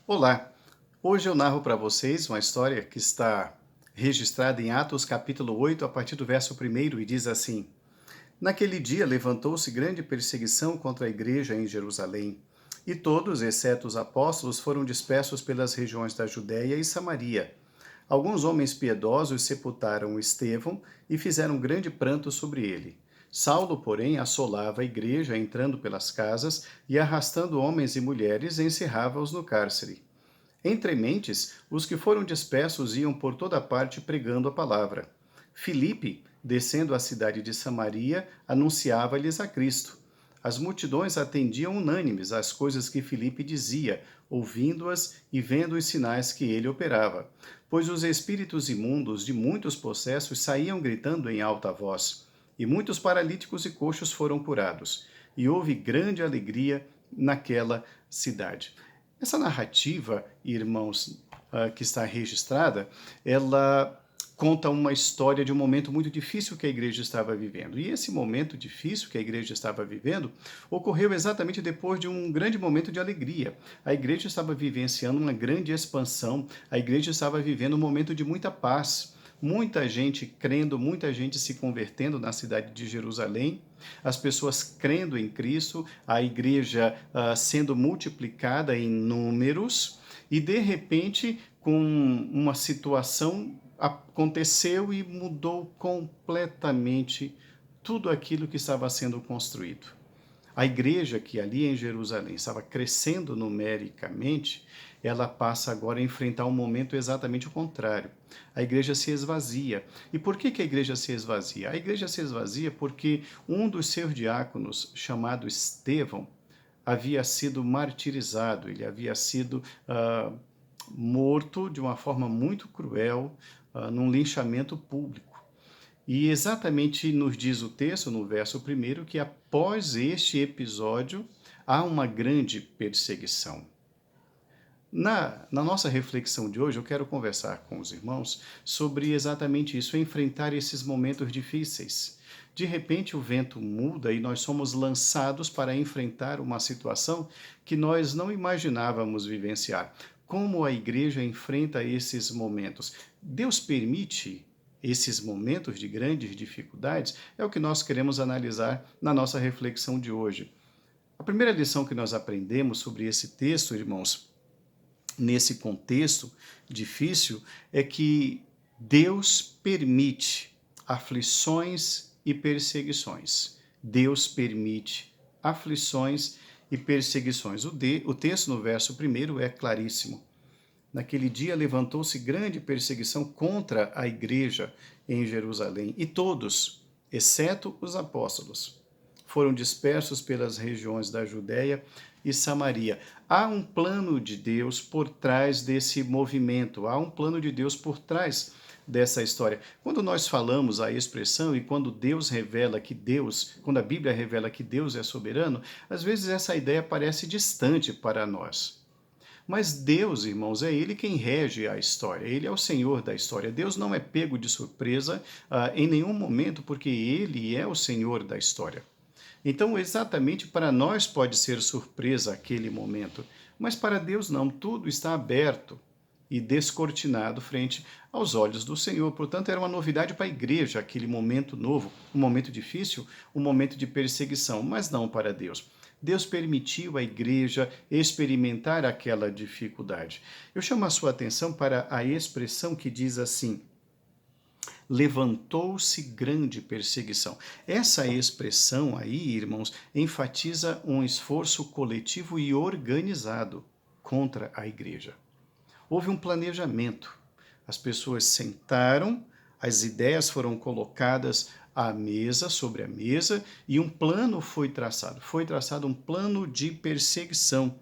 Olá! Hoje eu narro para vocês uma história que está registrada em Atos capítulo 8, a partir do verso 1, e diz assim: Naquele dia levantou-se grande perseguição contra a igreja em Jerusalém, e todos, exceto os apóstolos, foram dispersos pelas regiões da Judéia e Samaria. Alguns homens piedosos sepultaram Estevão e fizeram grande pranto sobre ele. Saulo, porém, assolava a igreja, entrando pelas casas e arrastando homens e mulheres, encerrava-os no cárcere. Entre mentes, os que foram dispersos iam por toda parte pregando a palavra. Filipe, descendo à cidade de Samaria, anunciava-lhes a Cristo. As multidões atendiam unânimes às coisas que Filipe dizia, ouvindo-as e vendo os sinais que ele operava. Pois os espíritos imundos de muitos possessos saíam gritando em alta voz, e muitos paralíticos e coxos foram curados. E houve grande alegria naquela cidade. Essa narrativa, irmãos, que está registrada, ela conta uma história de um momento muito difícil que a igreja estava vivendo. E esse momento difícil que a igreja estava vivendo ocorreu exatamente depois de um grande momento de alegria. A igreja estava vivenciando uma grande expansão, a igreja estava vivendo um momento de muita paz. Muita gente crendo, muita gente se convertendo na cidade de Jerusalém, as pessoas crendo em Cristo, a igreja sendo multiplicada em números, e de repente, com uma situação, aconteceu e mudou completamente tudo aquilo que estava sendo construído. A igreja que ali em Jerusalém estava crescendo numericamente, ela passa agora a enfrentar um momento exatamente o contrário. A igreja se esvazia. E por que a igreja se esvazia? A igreja se esvazia porque um dos seus diáconos, chamado Estevão, havia sido martirizado, ele havia sido morto de uma forma muito cruel, num linchamento público. E exatamente nos diz o texto, no verso 1, que após este episódio há uma grande perseguição. Na nossa reflexão de hoje, eu quero conversar com os irmãos sobre exatamente isso, enfrentar esses momentos difíceis. De repente o vento muda e nós somos lançados para enfrentar uma situação que nós não imaginávamos vivenciar. Como a igreja enfrenta esses momentos? Deus permite esses momentos de grandes dificuldades? É o que nós queremos analisar na nossa reflexão de hoje. A primeira lição que nós aprendemos sobre esse texto, irmãos, nesse contexto difícil, é que Deus permite aflições e perseguições. Deus permite aflições e perseguições. O texto no verso 1 é claríssimo. Naquele dia levantou-se grande perseguição contra a igreja em Jerusalém, e todos, exceto os apóstolos, foram dispersos pelas regiões da Judéia e Samaria. Há um plano de Deus por trás desse movimento, há um plano de Deus por trás dessa história. Quando nós falamos a expressão e quando Deus revela que Deus, quando a Bíblia revela que Deus é soberano, às vezes essa ideia parece distante para nós. Mas Deus, irmãos, é Ele quem rege a história, Ele é o Senhor da história. Deus não é pego de surpresa em nenhum momento, porque Ele é o Senhor da história. Então, exatamente para nós pode ser surpresa aquele momento, mas para Deus não, tudo está aberto e descortinado frente aos olhos do Senhor. Portanto, era uma novidade para a igreja, aquele momento novo, um momento difícil, um momento de perseguição, mas não para Deus. Deus permitiu à igreja experimentar aquela dificuldade. Eu chamo a sua atenção para a expressão que diz assim: levantou-se grande perseguição. Essa expressão aí, irmãos, enfatiza um esforço coletivo e organizado contra a igreja. Houve um planejamento. As pessoas sentaram, as ideias foram colocadas à mesa, sobre a mesa, e um plano foi traçado. Foi traçado um plano de perseguição.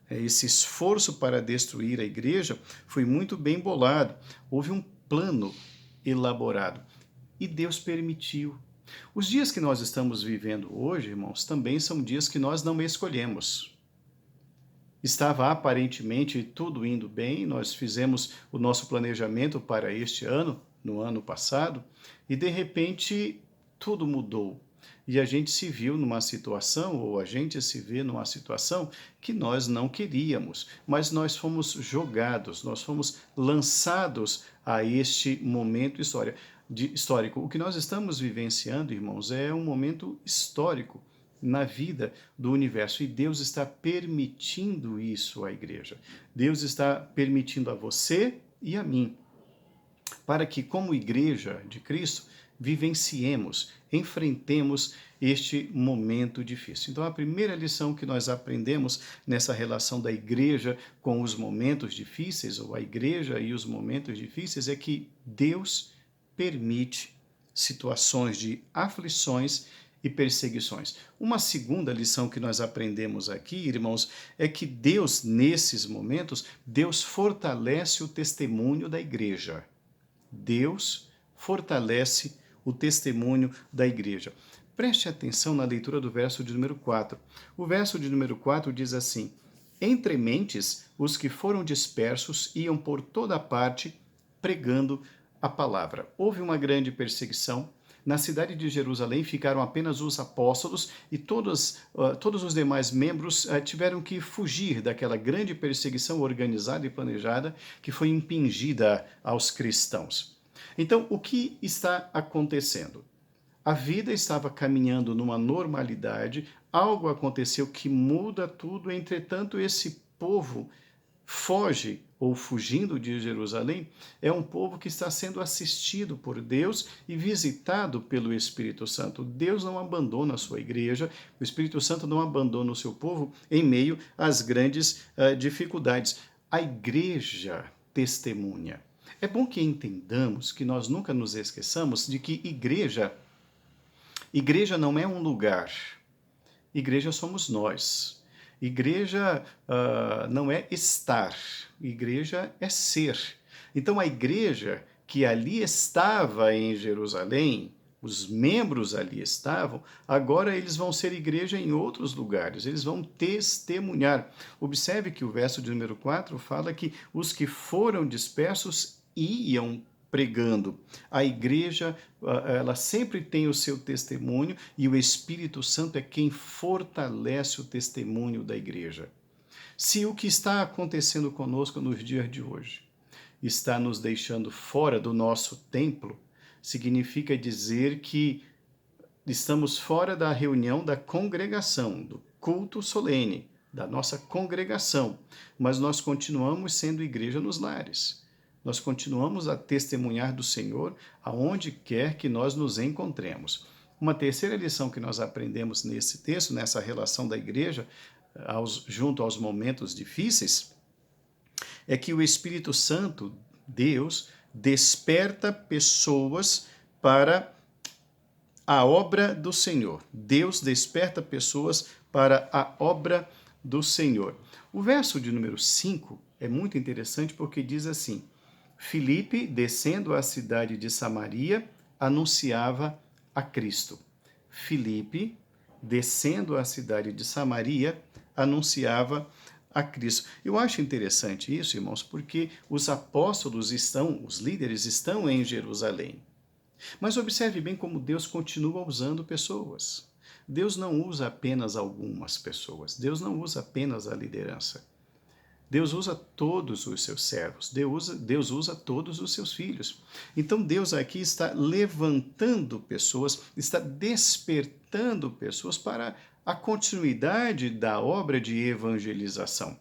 Esse esforço para destruir a igreja foi muito bem bolado. Houve um plano elaborado. E Deus permitiu. Os dias que nós estamos vivendo hoje, irmãos, também são dias que nós não escolhemos. Estava aparentemente tudo indo bem, nós fizemos o nosso planejamento para este ano, no ano passado, e de repente tudo mudou. e a gente se viu numa situação, ou a gente se vê numa situação que nós não queríamos, mas nós fomos jogados, nós fomos lançados a este momento histórico. O que nós estamos vivenciando, irmãos, é um momento histórico na vida do universo, e Deus está permitindo isso à igreja. Deus está permitindo a você e a mim, para que, como igreja de Cristo, vivenciemos, enfrentemos este momento difícil. Então, a primeira lição que nós aprendemos nessa relação da igreja com os momentos difíceis, ou a igreja e os momentos difíceis, é que Deus permite situações de aflições e perseguições. Uma segunda lição que nós aprendemos aqui, irmãos, é que Deus, nesses momentos, Deus fortalece o testemunho da igreja. Deus fortalece o testemunho da igreja. Preste atenção na leitura do verso de número 4. O verso de número 4 diz assim: Entre mentes, os que foram dispersos iam por toda parte pregando a palavra. Houve uma grande perseguição. Na cidade de Jerusalém ficaram apenas os apóstolos, e todos os demais membros tiveram que fugir daquela grande perseguição organizada e planejada que foi impingida aos cristãos. Então, o que está acontecendo? A vida estava caminhando numa normalidade, algo aconteceu que muda tudo, entretanto, esse povo foge, ou fugindo de Jerusalém, é um povo que está sendo assistido por Deus e visitado pelo Espírito Santo. Deus não abandona a sua igreja, o Espírito Santo não abandona o seu povo em meio às grandes dificuldades. A igreja testemunha. É bom que entendamos, que nós nunca nos esqueçamos de que igreja não é um lugar, igreja somos nós. Igreja não é estar, igreja é ser. Então, a igreja que ali estava em Jerusalém, os membros ali estavam, agora eles vão ser igreja em outros lugares, eles vão testemunhar. Observe que o verso de número 4 fala que os que foram dispersos iam pregando. A igreja, ela sempre tem o seu testemunho, e o Espírito Santo é quem fortalece o testemunho da igreja. Se o que está acontecendo conosco nos dias de hoje está nos deixando fora do nosso templo, significa dizer que estamos fora da reunião da congregação, do culto solene, da nossa congregação, mas nós continuamos sendo igreja nos lares. Nós continuamos a testemunhar do Senhor aonde quer que nós nos encontremos. Uma terceira lição que nós aprendemos nesse texto, nessa relação da igreja junto aos momentos difíceis, é que o Espírito Santo, Deus, desperta pessoas para a obra do Senhor. Deus desperta pessoas para a obra do Senhor. O verso de número 5 é muito interessante porque diz assim: Filipe, descendo à cidade de Samaria, anunciava a Cristo. Filipe, descendo à cidade de Samaria, anunciava a Cristo. Eu acho interessante isso, irmãos, porque os apóstolos os líderes estão em Jerusalém. Mas observe bem como Deus continua usando pessoas. Deus não usa apenas algumas pessoas. Deus não usa apenas a liderança. Deus usa todos os seus servos, Deus usa todos os seus filhos. Então Deus aqui está levantando pessoas, está despertando pessoas para a continuidade da obra de evangelização.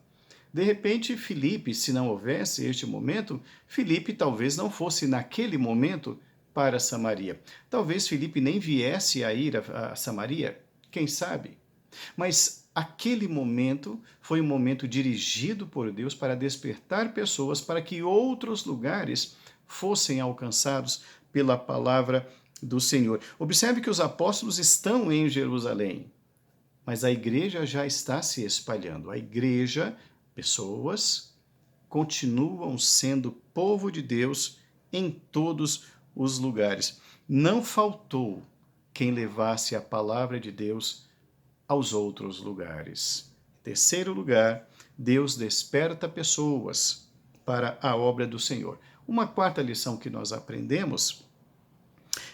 De repente, Filipe, se não houvesse este momento, Filipe talvez não fosse naquele momento para Samaria. Talvez Filipe nem viesse a ir a Samaria, quem sabe? Mas aquele momento foi um momento dirigido por Deus para despertar pessoas para que outros lugares fossem alcançados pela palavra do Senhor. Observe que os apóstolos estão em Jerusalém, mas a igreja já está se espalhando. A igreja, pessoas, continuam sendo povo de Deus em todos os lugares. Não faltou quem levasse a palavra de Deus aos outros lugares. Terceiro lugar, Deus desperta pessoas para a obra do Senhor. Uma quarta lição que nós aprendemos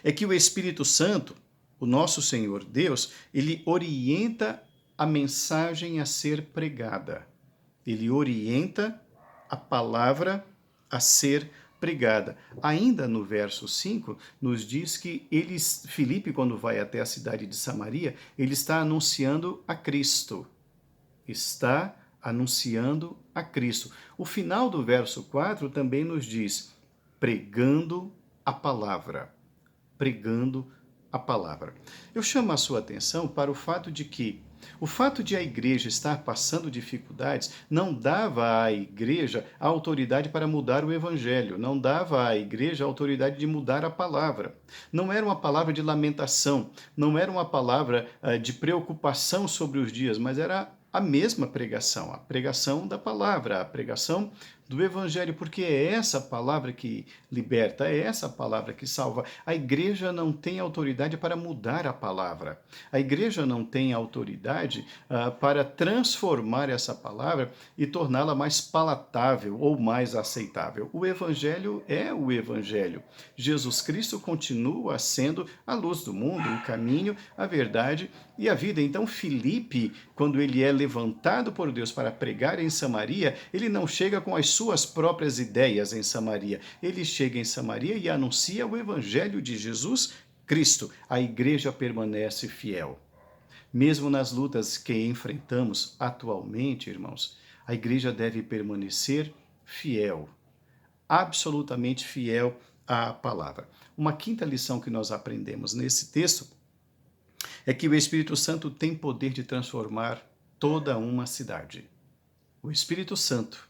é que o Espírito Santo, o nosso Senhor Deus, ele orienta a mensagem a ser pregada. Ele orienta a palavra a ser pregada. Ainda no verso 5, nos diz que Filipe, quando vai até a cidade de Samaria, ele está anunciando a Cristo. Está anunciando a Cristo. O final do verso 4 também nos diz, pregando a palavra. Pregando a palavra. Eu chamo a sua atenção para o fato de a igreja estar passando dificuldades não dava à igreja a autoridade para mudar o evangelho, não dava à igreja a autoridade de mudar a palavra. Não era uma palavra de lamentação, não era uma palavra de preocupação sobre os dias, mas era a mesma pregação, a pregação da palavra, a pregação do evangelho, porque é essa palavra que liberta, é essa palavra que salva. A igreja não tem autoridade para mudar a palavra. A igreja não tem autoridade para transformar essa palavra e torná-la mais palatável ou mais aceitável. O evangelho é o evangelho. Jesus Cristo continua sendo a luz do mundo, o caminho, a verdade e a vida. Então, Filipe, quando ele é levantado por Deus para pregar em Samaria, ele não chega com as suas próprias ideias em Samaria. Ele chega em Samaria e anuncia o evangelho de Jesus Cristo. A igreja permanece fiel. Mesmo nas lutas que enfrentamos atualmente, irmãos, a igreja deve permanecer fiel, absolutamente fiel à palavra. Uma quinta lição que nós aprendemos nesse texto é que o Espírito Santo tem poder de transformar toda uma cidade. O Espírito Santo,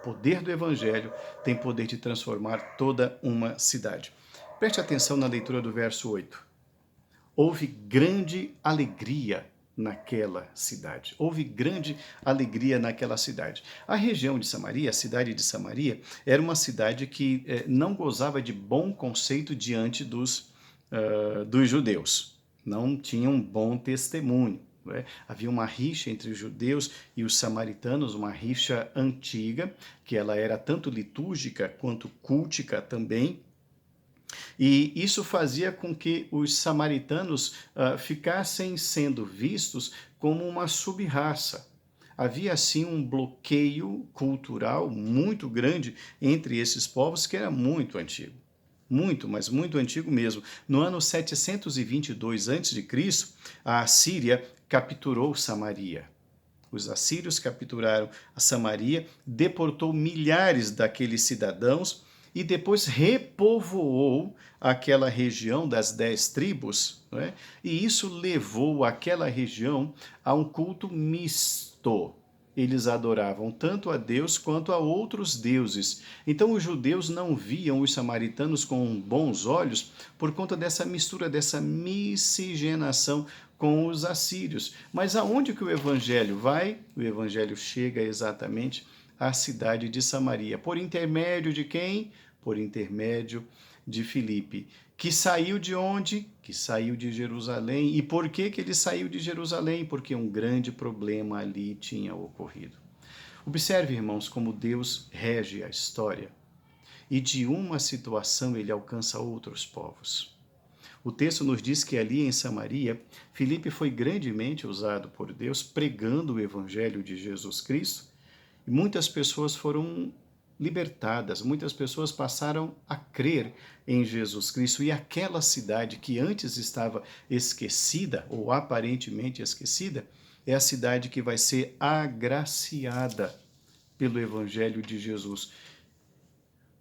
poder do Evangelho, tem poder de transformar toda uma cidade. Preste atenção na leitura do verso 8. Houve grande alegria naquela cidade. Houve grande alegria naquela cidade. A região de Samaria, a cidade de Samaria, era uma cidade que não gozava de bom conceito diante dos judeus. Não tinha um bom testemunho. Havia uma rixa entre os judeus e os samaritanos, uma rixa antiga, que ela era tanto litúrgica quanto cultica também, e isso fazia com que os samaritanos ficassem sendo vistos como uma sub-raça. Havia, assim, um bloqueio cultural muito grande entre esses povos, que era muito antigo. Muito, mas muito antigo mesmo. No ano 722 a.C., a Assíria capturou Samaria. Os assírios capturaram a Samaria, deportou milhares daqueles cidadãos e depois repovoou aquela região das 10 tribos, né? E isso levou aquela região a um culto misto. Eles adoravam tanto a Deus quanto a outros deuses. Então os judeus não viam os samaritanos com bons olhos por conta dessa mistura, dessa miscigenação com os assírios. Mas aonde que o evangelho vai? O evangelho chega exatamente à cidade de Samaria. Por intermédio de quem? Por intermédio de Filipe, que saiu de onde? Que saiu de Jerusalém. E por que ele saiu de Jerusalém? Porque um grande problema ali tinha ocorrido. Observe, irmãos, como Deus rege a história. E de uma situação ele alcança outros povos. O texto nos diz que ali em Samaria, Filipe foi grandemente usado por Deus, pregando o evangelho de Jesus Cristo, e muitas pessoas foram libertadas, muitas pessoas passaram a crer em Jesus Cristo, e aquela cidade que antes estava esquecida, ou aparentemente esquecida, é a cidade que vai ser agraciada pelo evangelho de Jesus.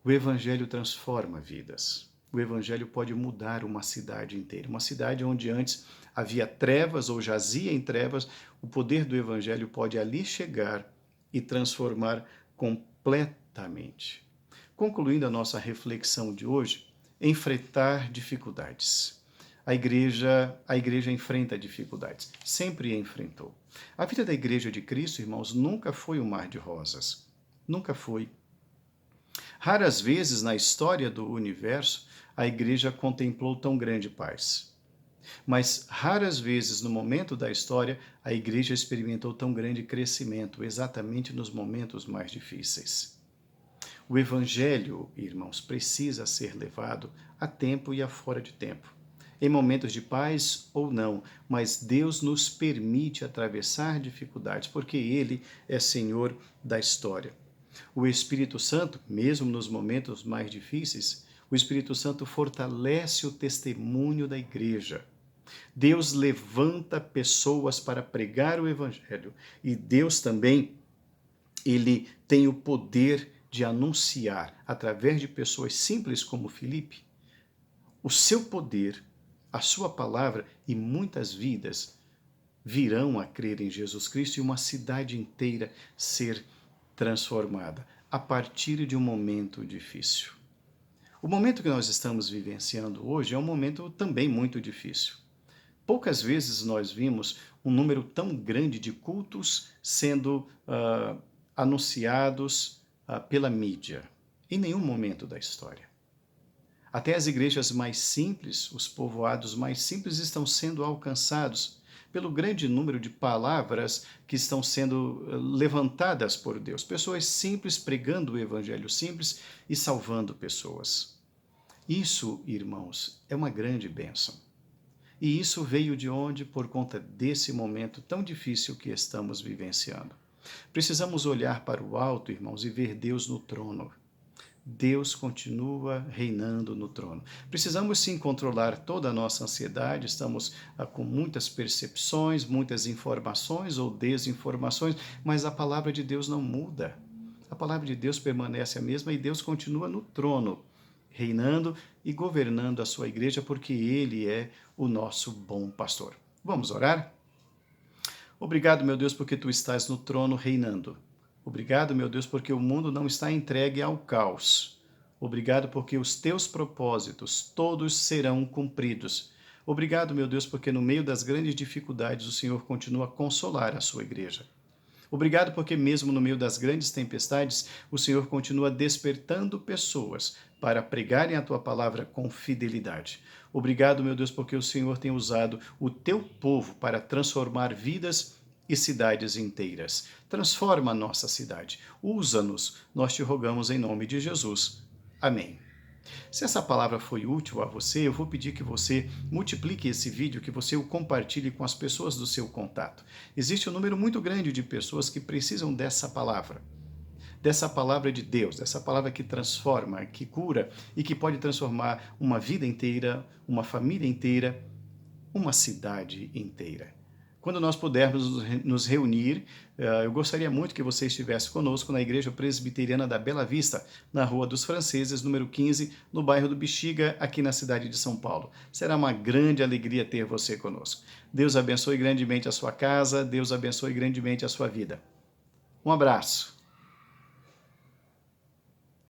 O evangelho transforma vidas. O evangelho pode mudar uma cidade inteira. Uma cidade onde antes havia trevas ou jazia em trevas, o poder do evangelho pode ali chegar e transformar completamente. Concluindo a nossa reflexão de hoje, enfrentar dificuldades. A igreja enfrenta dificuldades, sempre enfrentou. A vida da igreja de Cristo, irmãos, nunca foi um mar de rosas. Nunca foi. Raras vezes na história do universo a igreja contemplou tão grande paz. Mas raras vezes no momento da história a igreja experimentou tão grande crescimento, exatamente nos momentos mais difíceis. O evangelho, irmãos, precisa ser levado a tempo e a fora de tempo. em momentos de paz ou não, mas Deus nos permite atravessar dificuldades, porque Ele é Senhor da história. O Espírito Santo, mesmo nos momentos mais difíceis, o Espírito Santo fortalece o testemunho da igreja. Deus levanta pessoas para pregar o Evangelho e Deus também, ele tem o poder de anunciar, através de pessoas simples como Filipe, o seu poder, a sua palavra, e muitas vidas virão a crer em Jesus Cristo e uma cidade inteira ser transformada a partir de um momento difícil. O momento que nós estamos vivenciando hoje é um momento também muito difícil. Poucas vezes nós vimos um número tão grande de cultos sendo anunciados pela mídia, em nenhum momento da história. Até as igrejas mais simples, os povoados mais simples estão sendo alcançados pelo grande número de palavras que estão sendo levantadas por Deus. Pessoas simples pregando o evangelho simples e salvando pessoas. Isso, irmãos, é uma grande bênção. E isso veio de onde? Por conta desse momento tão difícil que estamos vivenciando. Precisamos olhar para o alto, irmãos, e ver Deus no trono. Deus continua reinando no trono. Precisamos sim controlar toda a nossa ansiedade, estamos com muitas percepções, muitas informações ou desinformações, mas a palavra de Deus não muda. A palavra de Deus permanece a mesma e Deus continua no trono, reinando e governando a sua igreja, porque Ele é o nosso bom pastor. Vamos orar? Obrigado, meu Deus, porque Tu estás no trono reinando. Obrigado, meu Deus, porque o mundo não está entregue ao caos. Obrigado porque os teus propósitos todos serão cumpridos. Obrigado, meu Deus, porque no meio das grandes dificuldades o Senhor continua a consolar a sua igreja. Obrigado porque mesmo no meio das grandes tempestades o Senhor continua despertando pessoas para pregarem a tua palavra com fidelidade. Obrigado, meu Deus, porque o Senhor tem usado o teu povo para transformar vidas e cidades inteiras. Transforma a nossa cidade. Usa-nos, nós te rogamos em nome de Jesus. Amém. Se essa palavra foi útil a você, eu vou pedir que você multiplique esse vídeo, que você o compartilhe com as pessoas do seu contato. Existe um número muito grande de pessoas que precisam dessa palavra de Deus, dessa palavra que transforma, que cura e que pode transformar uma vida inteira, uma família inteira, uma cidade inteira. Quando nós pudermos nos reunir, eu gostaria muito que você estivesse conosco na Igreja Presbiteriana da Bela Vista, na Rua dos Franceses, número 15, no bairro do Bexiga, aqui na cidade de São Paulo. Será uma grande alegria ter você conosco. Deus abençoe grandemente a sua casa, Deus abençoe grandemente a sua vida. Um abraço.